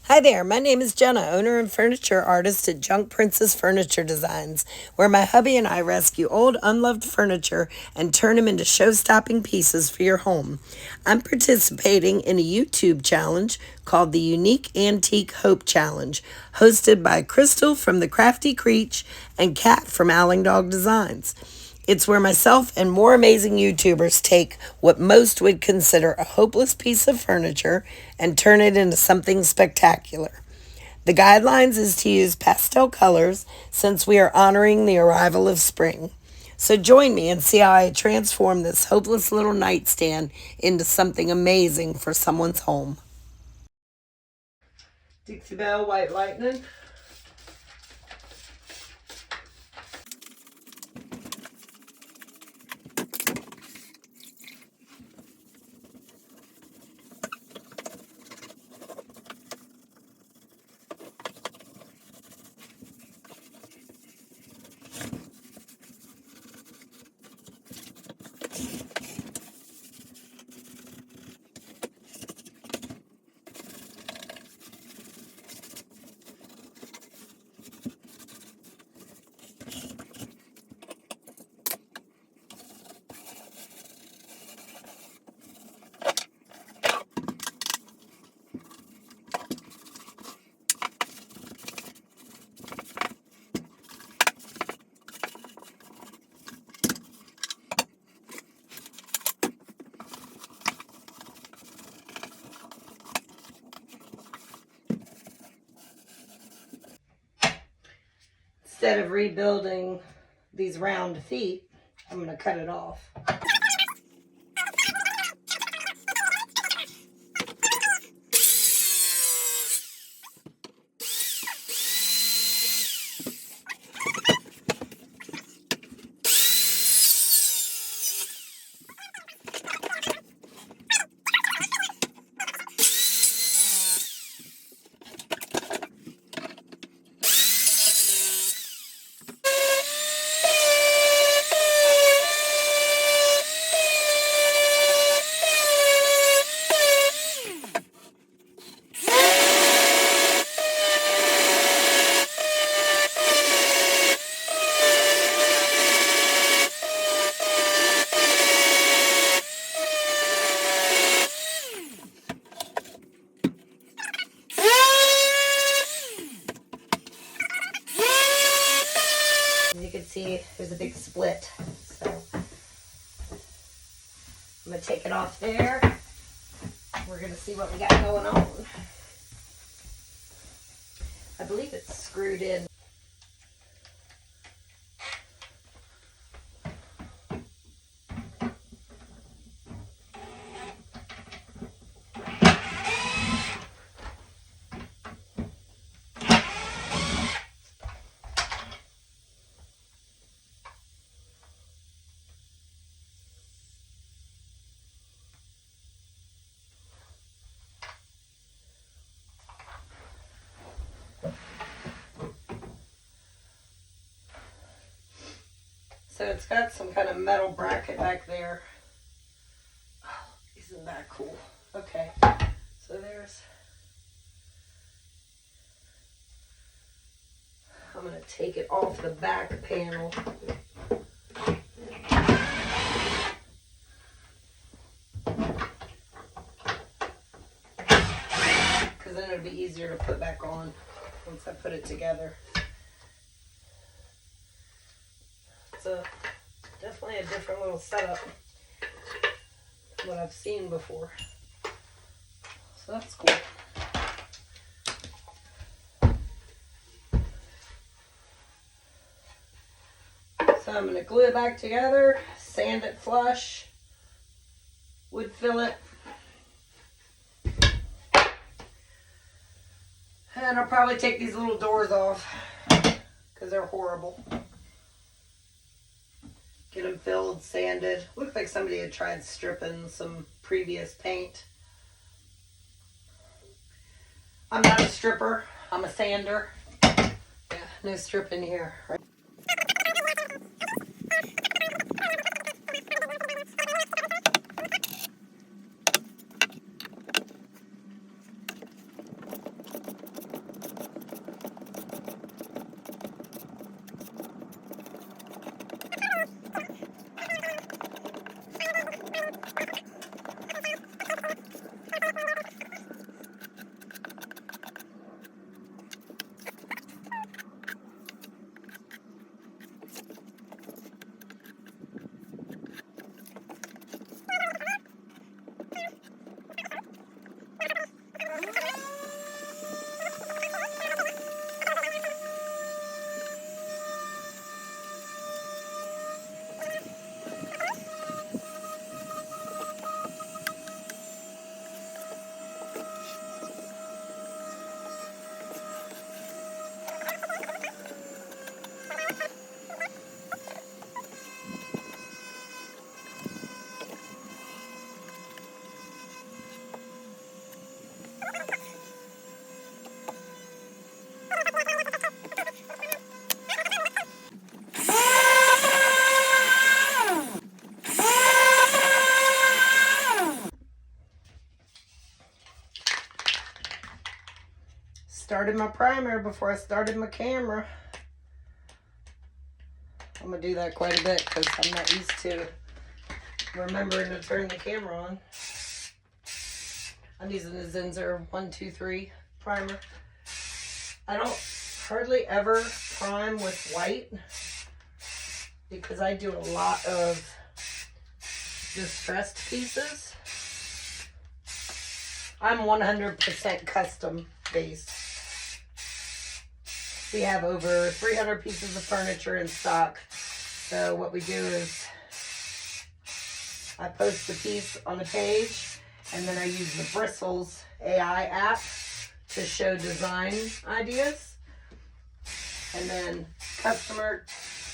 Hi there, my name is Jenna, owner and furniture artist at Junk Princess Furniture Designs, where my hubby and I rescue old, unloved furniture and turn them into show-stopping pieces for your home. I'm participating in a YouTube challenge called the Unique Antique Hope Challenge, hosted by Crystal from the Crafty Creech and Kat from Owling Dog Designs. It's where myself and more amazing YouTubers take what most would consider a hopeless piece of furniture and turn it into something spectacular. The guidelines is to use pastel colors since we are honoring the arrival of spring. So join me and see how I transform this hopeless little nightstand into something amazing for someone's home. Dixie Belle White Lightning. Instead of rebuilding these round feet, I'm going to cut it off. As you can see, there's a big split. So I'm going to take it off there. We're going to see what we got going on. I believe it's screwed in. So it's got some kind of metal bracket back there. Oh, isn't that cool? Okay, so I'm going to take it off the back panel. Because then it'll be easier to put back on once I put it together. It's definitely a different little setup than what I've seen before. So that's cool. So I'm going to glue it back together, sand it flush, wood fillet, and I'll probably take these little doors off because they're horrible. Get them filled, sanded. Looked like somebody had tried stripping some previous paint. I'm not a stripper, I'm a sander. Yeah, no stripping here. Right? started my primer, before I started my camera. I'm going to do that quite a bit because I'm not used to remembering to turn the camera on. I'm using the Zinsser 123 primer. I don't hardly ever prime with white because I do a lot of distressed pieces. I'm 100% custom based. We have over 300 pieces of furniture in stock. So what we do is I post the piece on a page, and then I use the Bristles AI app to show design ideas. And then customer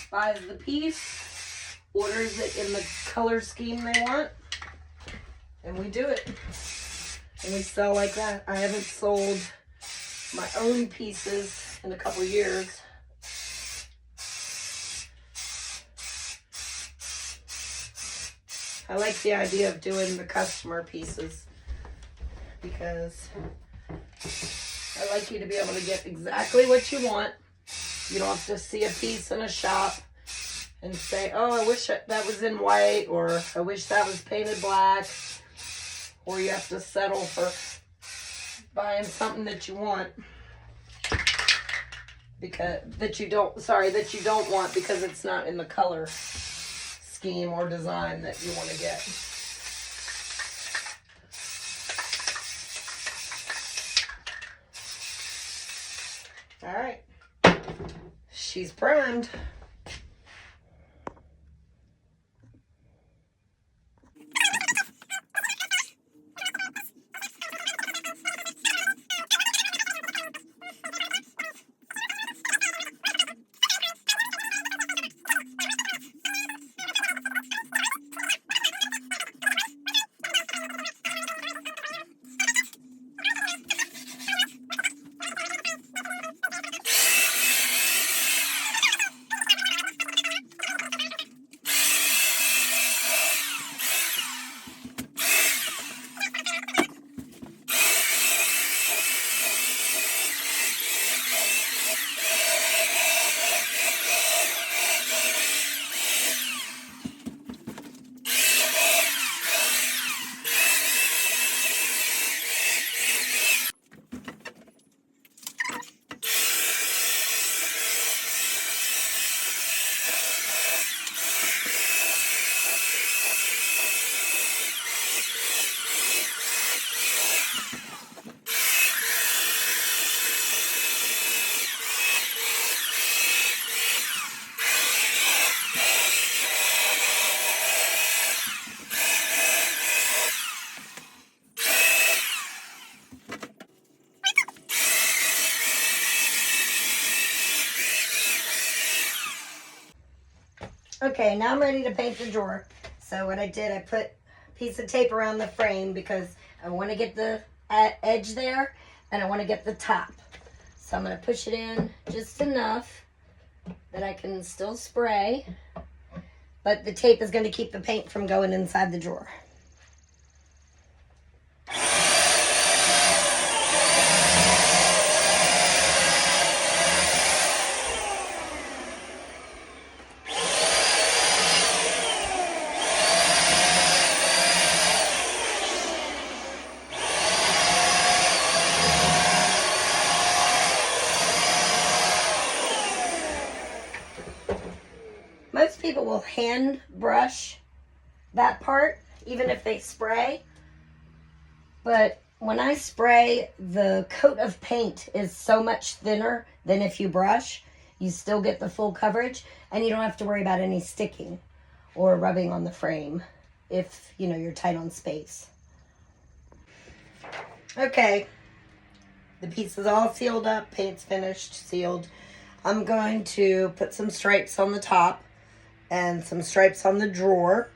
buys the piece, orders it in the color scheme they want, and we do it. And we sell like that. I haven't sold my own pieces in a couple years. I like the idea of doing the customer pieces because I like you to be able to get exactly what you want. You don't have to see a piece in a shop and say, oh, I wish that was in white, or I wish that was painted black. Or you have to settle for buying something that you want because that you don't want because it's not in the color scheme or design that you want to get. All right, she's primed. Okay, now I'm ready to paint the drawer. So what I did, I put a piece of tape around the frame because I want to get the edge there and I want to get the top. So I'm going to push it in just enough that I can still spray, but the tape is going to keep the paint from going inside the drawer. Most people will hand brush that part, even if they spray. But when I spray, the coat of paint is so much thinner than if you brush. You still get the full coverage, and you don't have to worry about any sticking or rubbing on the frame if, you know, you're tight on space. Okay, the piece is all sealed up, paint's finished, sealed. I'm going to put some stripes on the top and some stripes on the drawer.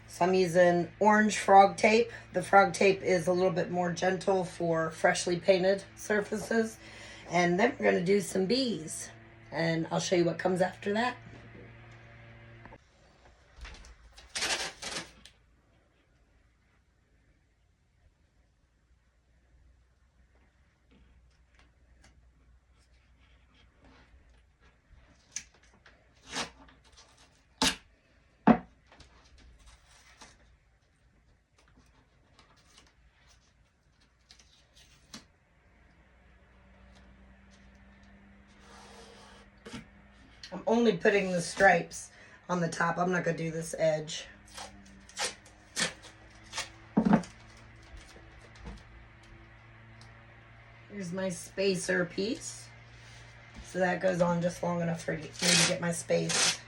So I'm using orange frog tape. The frog tape is a little bit more gentle for freshly painted surfaces. And then we're going to do some bees. And I'll show you what comes after that. I'm only putting the stripes on the top. I'm not going to do this edge. Here's my spacer piece. So that goes on just long enough for me to get my space.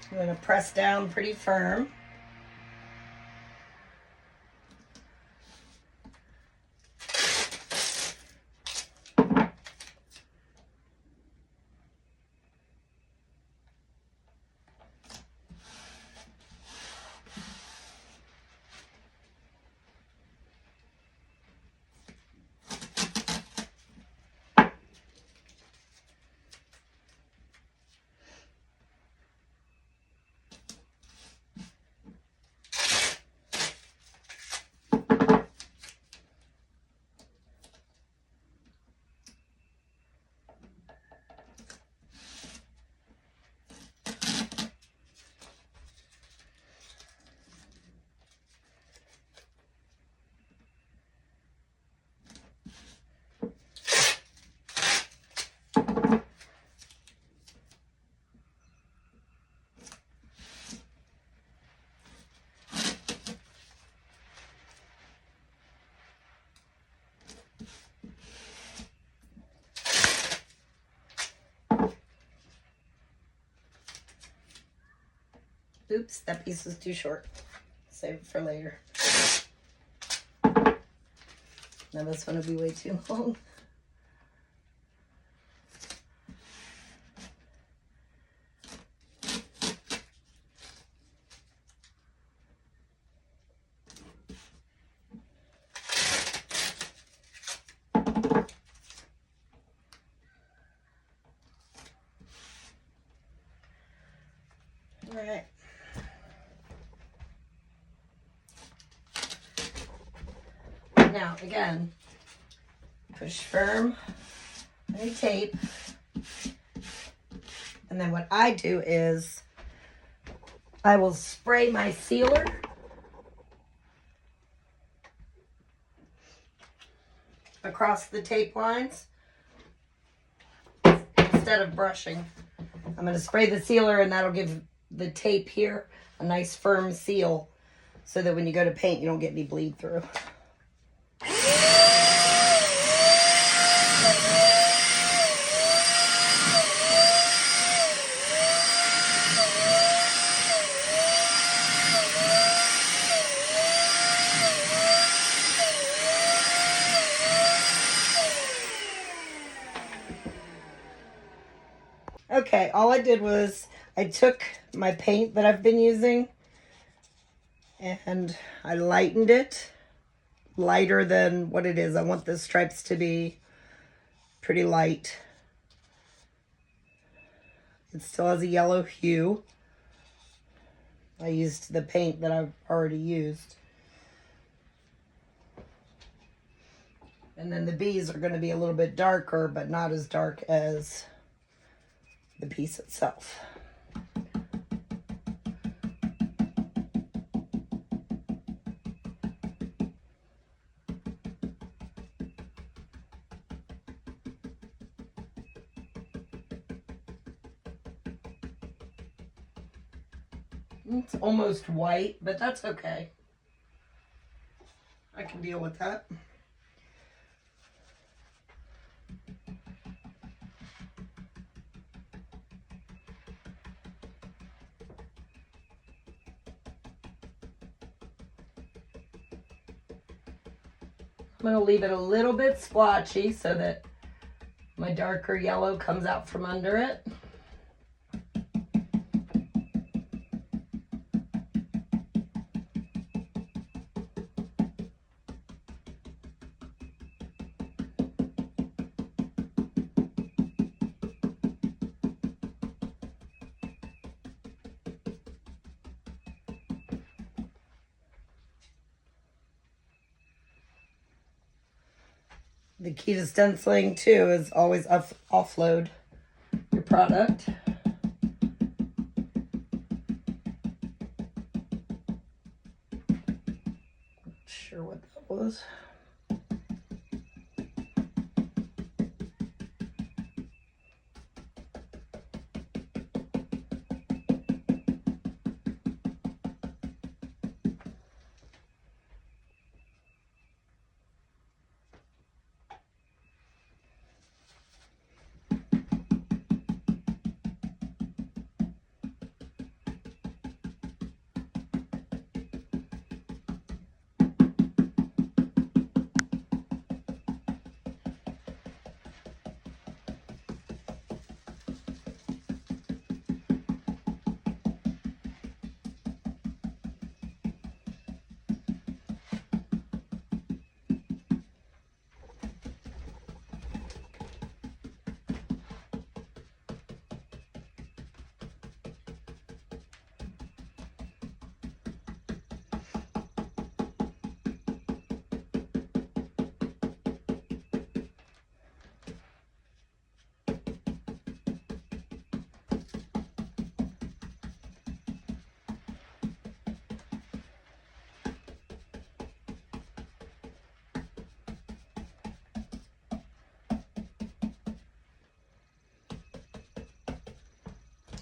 I'm going to press down pretty firm. Oops, that piece is too short. Save it for later. Now this one will be way too long. All right. Now, again, push firm on your tape. And then what I do is I will spray my sealer across the tape lines instead of brushing. I'm going to spray the sealer, and that'll give the tape here a nice firm seal so that when you go to paint, you don't get any bleed through. Okay, all I did was I took my paint that I've been using and I lightened it, lighter than what it is. I want the stripes to be pretty light. It still has a yellow hue. I used the paint that I've already used. And then the bees are going to be a little bit darker, but not as dark as the piece itself. It's almost white, but that's okay. I can deal with that. I'm going to leave it a little bit splotchy so that my darker yellow comes out from under it. The key to stenciling too is always offload your product. Not sure what that was.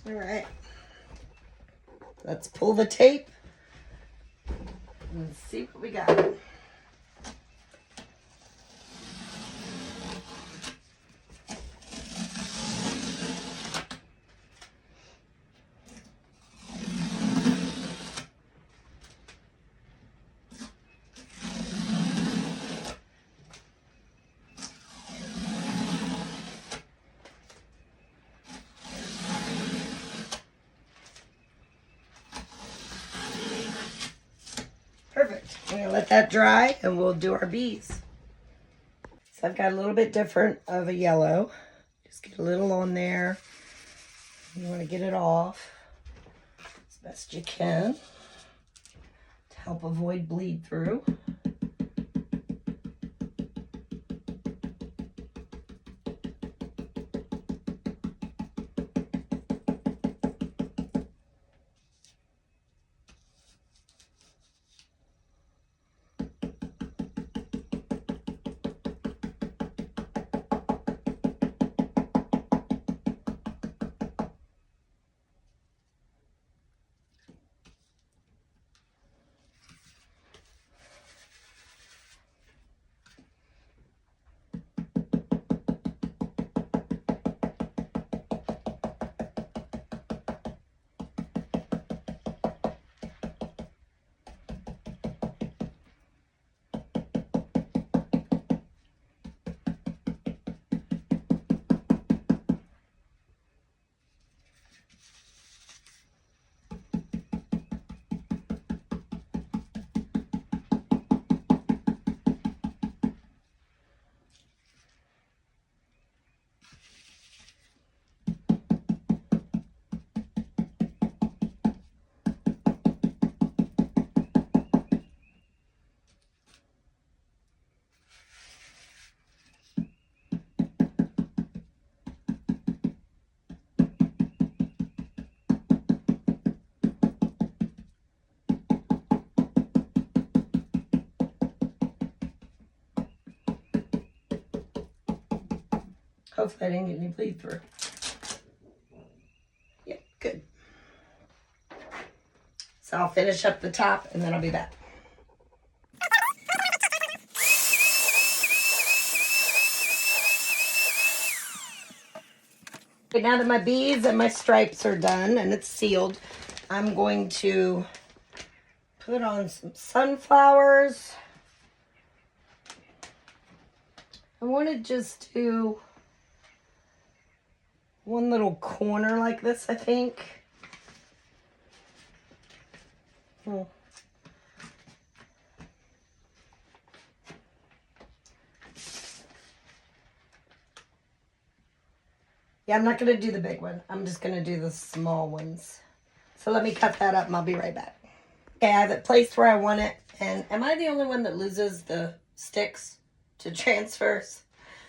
All right, let's pull the tape and see what we got. Perfect. I'm gonna let that dry and we'll do our bees. So I've got a little bit different of a yellow. Just get a little on there. You want to get it off as best you can to help avoid bleed through. Hopefully I didn't get any bleed through. Yeah, good. So I'll finish up the top and then I'll be back. Okay, now that my beads and my stripes are done and it's sealed, I'm going to put on some sunflowers. I want to just do one little corner like this, I think. Yeah, I'm not going to do the big one. I'm just going to do the small ones. So let me cut that up and I'll be right back. Okay, I have it placed where I want it. And am I the only one that loses the sticks to transfers?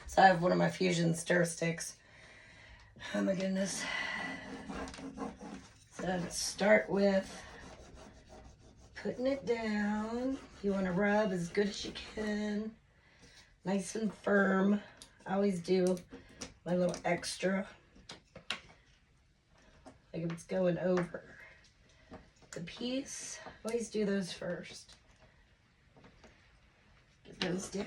So I have one of my Fusion stir sticks. Oh my goodness. So to start with putting it down. You want to rub as good as you can. Nice and firm. I always do my little extra. Like if it's going over the piece, always do those first. Get those down.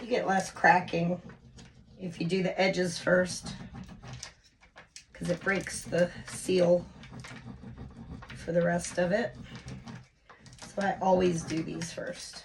You get less cracking if you do the edges first, because it breaks the seal for the rest of it. So I always do these first.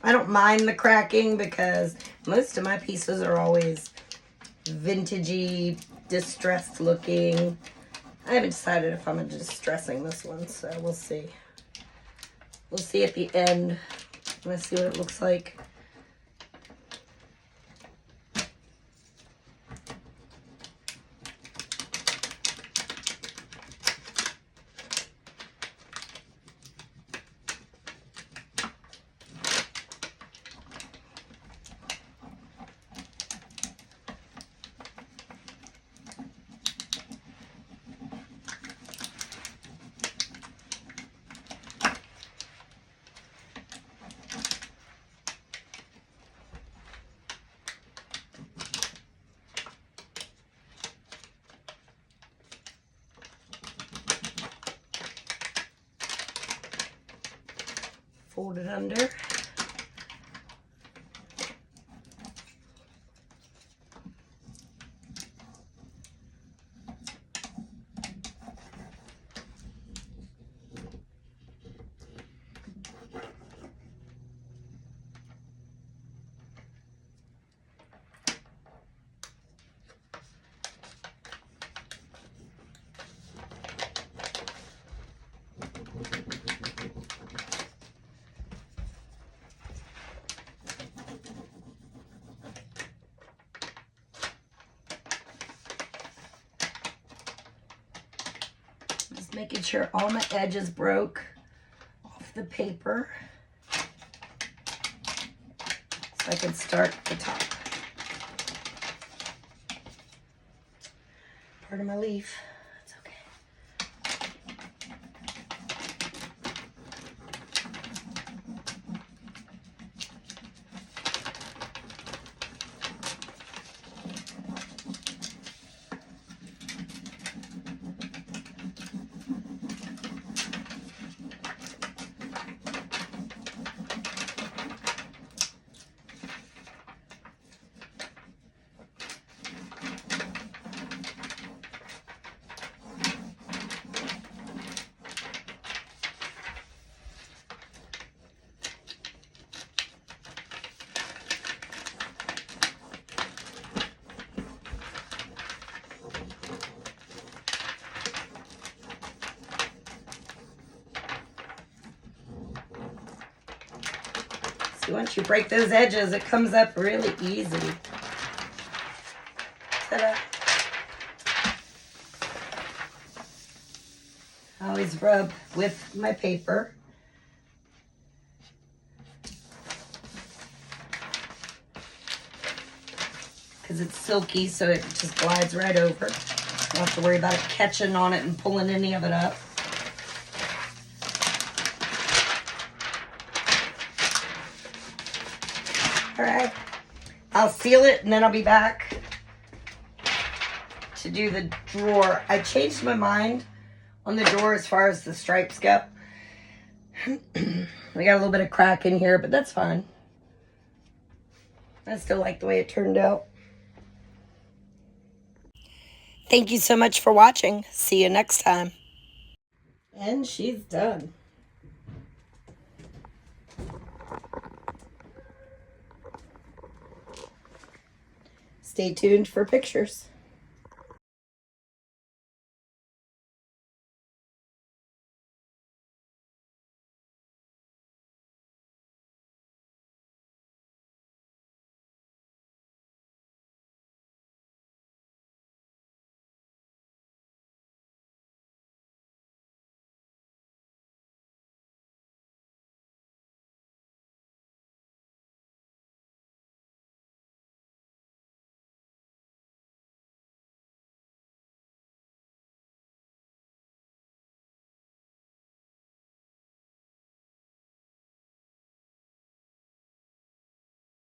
I don't mind the cracking because most of my pieces are always vintagey, distressed looking. I haven't decided if I'm distressing this one, so we'll see. We'll see at the end. Let's see what it looks like. Fold it under. Just making sure all my edges broke off the paper so I can start at the top. Part of my leaf. That's okay. See, once you break those edges, it comes up really easy. Ta-da. I always rub with my paper. Because it's silky, so it just glides right over. You don't have to worry about it catching on it and pulling any of it up. All right, I'll seal it and then I'll be back to do the drawer. I changed my mind on the drawer as far as the stripes go. We got a little bit of crack in here, but that's fine. I still like the way it turned out. Thank you so much for watching. See you next time. And she's done. Stay tuned for pictures.